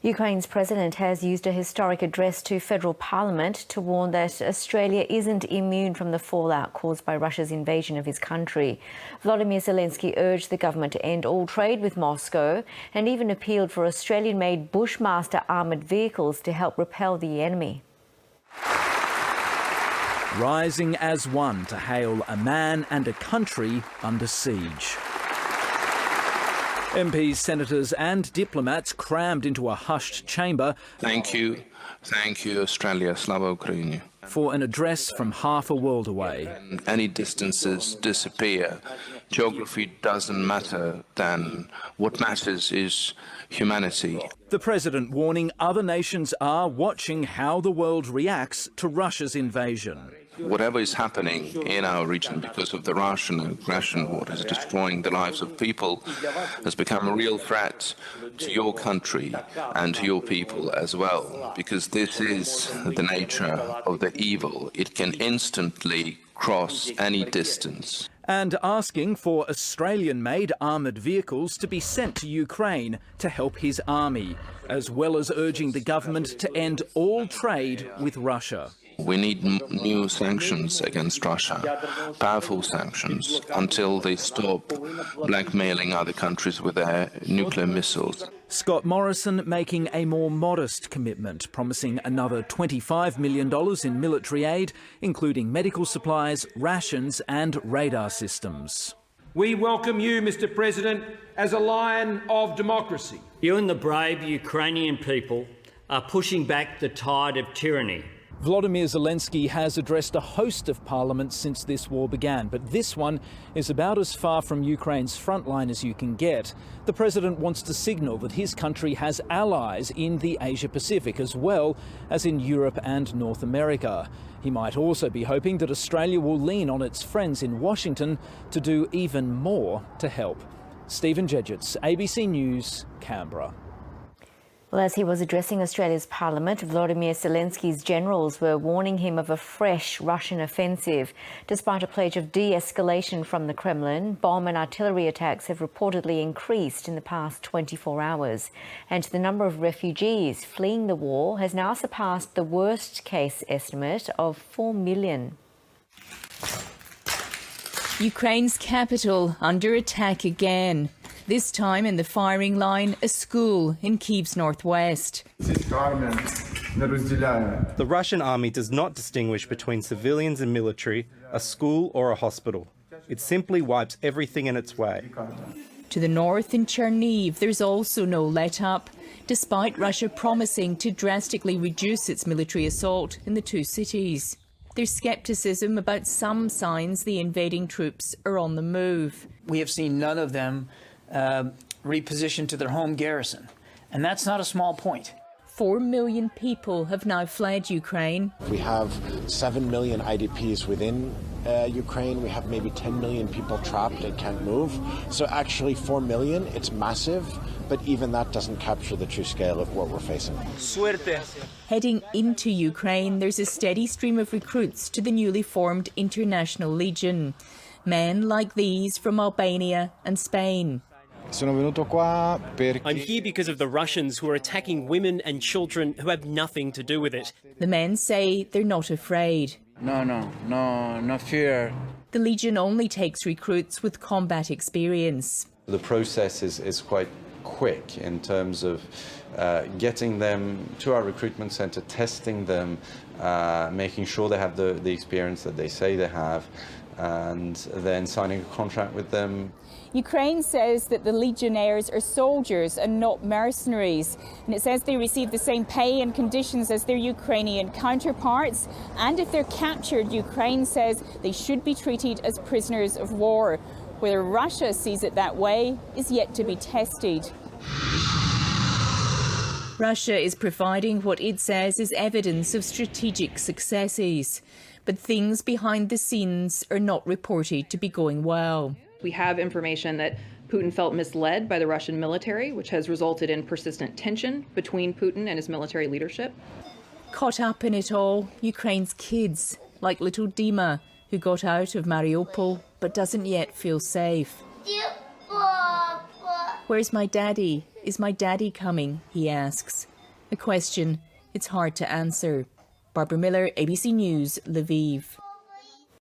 Ukraine's president has used a historic address to federal parliament to warn that Australia isn't immune from the fallout caused by Russia's invasion of his country. Volodymyr Zelenskyy urged the government to end all trade with Moscow and even appealed for Australian-made Bushmaster armoured vehicles to help repel the enemy. Rising as one to hail a man and a country under siege. MPs, senators and diplomats crammed into a hushed chamber. Thank you, Australia, Slava Ukraini. For an address from half a world away. Any distances disappear. Geography doesn't matter then. What matters is humanity. The president warning other nations are watching how the world reacts to Russia's invasion. Whatever is happening in our region because of the Russian aggression, what is destroying the lives of people, has become a real threat to your country and to your people as well, because this is the nature of the evil. It can instantly cross any distance. And asking for Australian-made armoured vehicles to be sent to Ukraine to help his army, as well as urging the government to end all trade with Russia. We need new sanctions against Russia, powerful sanctions, until they stop blackmailing other countries with their nuclear missiles. Scott Morrison making a more modest commitment, promising another $25 million in military aid, including medical supplies, rations and radar systems. We welcome you, Mr. President, as a lion of democracy. You and the brave Ukrainian people are pushing back the tide of tyranny. Volodymyr Zelenskyy has addressed a host of parliaments since this war began, but this one is about as far from Ukraine's front line as you can get. The president wants to signal that his country has allies in the Asia-Pacific as well as in Europe and North America. He might also be hoping that Australia will lean on its friends in Washington to do even more to help. Stephen Jedgetts, ABC News, Canberra. Well, as he was addressing Australia's parliament, Volodymyr Zelenskyy's generals were warning him of a fresh Russian offensive. Despite a pledge of de-escalation from the Kremlin, bomb and artillery attacks have reportedly increased in the past 24 hours. And the number of refugees fleeing the war has now surpassed the worst-case estimate of 4 million. Ukraine's capital under attack again. This time in the firing line, a school in Kyiv's northwest. The Russian army does not distinguish between civilians and military, a school or a hospital. It simply wipes everything in its way. To the north in Chernihiv, there's also no let-up, despite Russia promising to drastically reduce its military assault in the two cities. There's scepticism about some signs the invading troops are on the move. We have seen none of them repositioned to their home garrison, and that's not a small point. 4 million people have now fled Ukraine. We have 7 million IDPs within Ukraine. We have maybe 10 million people trapped and can't move. So actually 4 million, it's massive, but even that doesn't capture the true scale of what we're facing. Heading into Ukraine, there's a steady stream of recruits to the newly formed International Legion. Men like these from Albania and Spain. I'm here because of the Russians who are attacking women and children who have nothing to do with it. The men say they're not afraid. No fear. The Legion only takes recruits with combat experience. The process is quite quick in terms of getting them to our recruitment centre, testing them, making sure they have the experience that they say they have, and then signing a contract with them. Ukraine says that the legionnaires are soldiers and not mercenaries, and it says they receive the same pay and conditions as their Ukrainian counterparts, and if they're captured, Ukraine says they should be treated as prisoners of war. Whether Russia sees it that way is yet to be tested. Russia is providing what it says is evidence of strategic successes, but things behind the scenes are not reported to be going well. We have information that Putin felt misled by the Russian military, which has resulted in persistent tension between Putin and his military leadership. Caught up in it all, Ukraine's kids, like little Dima, who got out of Mariupol but doesn't yet feel safe. Where's my daddy? is my daddy coming, he asks. A question it's hard to answer. Barbara Miller, ABC News, Lviv.